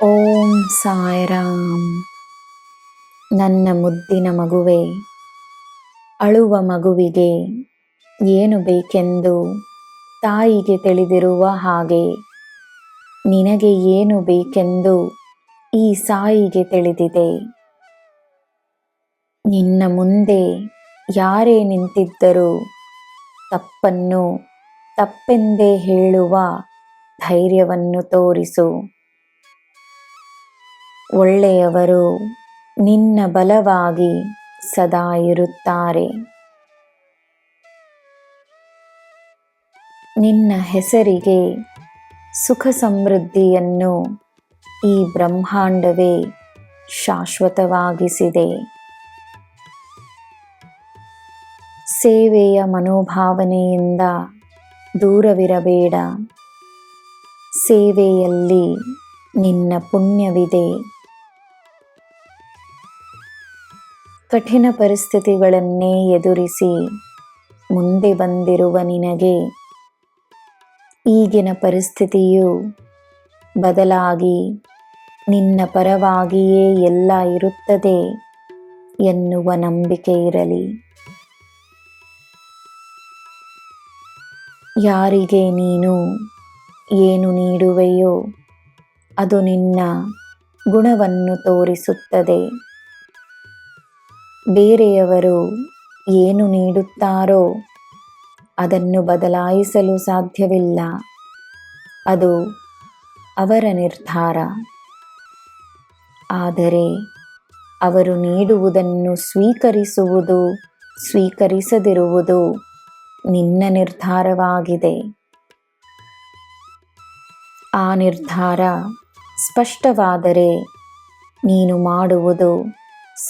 ಓಂ ಸಾಯಿರಾಮ್. ನನ್ನ ಮುದ್ದಿನ ಮಗುವೆ, ಅಳುವ ಮಗುವಿಗೆ ಏನು ಬೇಕೆಂದು ತಾಯಿಗೆ ತಿಳಿದಿರುವ ಹಾಗೆ ನಿನಗೆ ಏನು ಬೇಕೆಂದು ಈ ಸಾಯಿಗೆ ತಿಳಿದಿದೆ. ನಿನ್ನ ಮುಂದೆ ಯಾರೇ ನಿಂತಿದ್ದರೂ ತಪ್ಪನ್ನು ತಪ್ಪೆಂದೇ ಹೇಳುವ ಧೈರ್ಯವನ್ನು ತೋರಿಸು. ಒಳ್ಳೆಯವರು ನಿನ್ನ ಬಲವಾಗಿ ಸದಾ ಇರುತ್ತಾರೆ. ನಿನ್ನ ಹೆಸರಿಗೆ ಸುಖ ಸಮೃದ್ಧಿಯನ್ನು ಈ ಬ್ರಹ್ಮಾಂಡವೇ ಶಾಶ್ವತವಾಗಿಸಿದೆ. ಸೇವೆಯ ಮನೋಭಾವನೆಯಿಂದ ದೂರವಿರಬೇಡ. ಸೇವೆಯಲ್ಲಿ ನಿನ್ನ ಪುಣ್ಯವಿದೆ. ಕಠಿಣ ಪರಿಸ್ಥಿತಿಗಳನ್ನೇ ಎದುರಿಸಿ ಮುಂದೆ ಬಂದಿರುವ ನಿನಗೆ ಈಗಿನ ಪರಿಸ್ಥಿತಿಯು ಬದಲಾಗಿ ನಿನ್ನ ಪರವಾಗಿಯೇ ಎಲ್ಲ ಇರುತ್ತದೆ ಎನ್ನುವ ನಂಬಿಕೆ ಇರಲಿ. ಯಾರಿಗೆ ನೀನು ಏನು ನೀಡುವೆಯೋ ಅದು ನಿನ್ನ ಗುಣವನ್ನು ತೋರಿಸುತ್ತದೆ. ಬೇರೆಯವರು ಏನು ನೀಡುತ್ತಾರೋ ಅದನ್ನು ಬದಲಾಯಿಸಲು ಸಾಧ್ಯವಿಲ್ಲ. ಅದು ಅವರ ನಿರ್ಧಾರ. ಆದರೆ ಅವರು ನೀಡುವುದನ್ನು ಸ್ವೀಕರಿಸುವುದು, ಸ್ವೀಕರಿಸದಿರುವುದು ನಿನ್ನ ನಿರ್ಧಾರವಾಗಿದೆ. ಆ ನಿರ್ಧಾರ ಸ್ಪಷ್ಟವಾದರೆ ನೀನು ಮಾಡುವುದು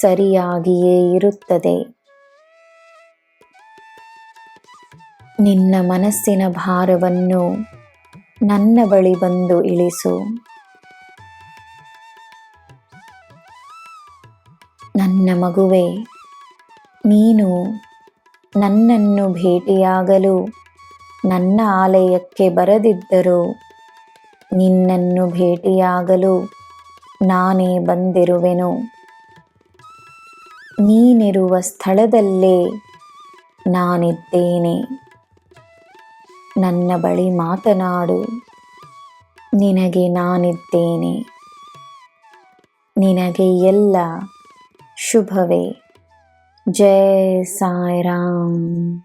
ಸರಿಯಾಗಿಯೇ ಇರುತ್ತದೆ. ನಿನ್ನ ಮನಸ್ಸಿನ ಭಾರವನ್ನು ನನ್ನ ಬಳಿ ಬಂದು ಇಳಿಸು. ನನ್ನ ಮಗುವೆ, ನೀನು ನನ್ನನ್ನು ಭೇಟಿಯಾಗಲು ನನ್ನ ಆಲಯಕ್ಕೆ ಬರದಿದ್ದರೂ ನಿನ್ನನ್ನು ಭೇಟಿಯಾಗಲು ನಾನೇ ಬಂದಿರುವೆನು. ನೀನಿರುವ ಸ್ಥಳದಲ್ಲೇ ನಾನಿದ್ದೇನೆ. ನನ್ನ ಬಳಿ ಮಾತನಾಡು. ನಿನಗೆ ನಾನಿದ್ದೇನೆ. ನಿನಗೆ ಎಲ್ಲ ಶುಭವೇ. ಜೈ ಸಾಯಿರಾಮ್.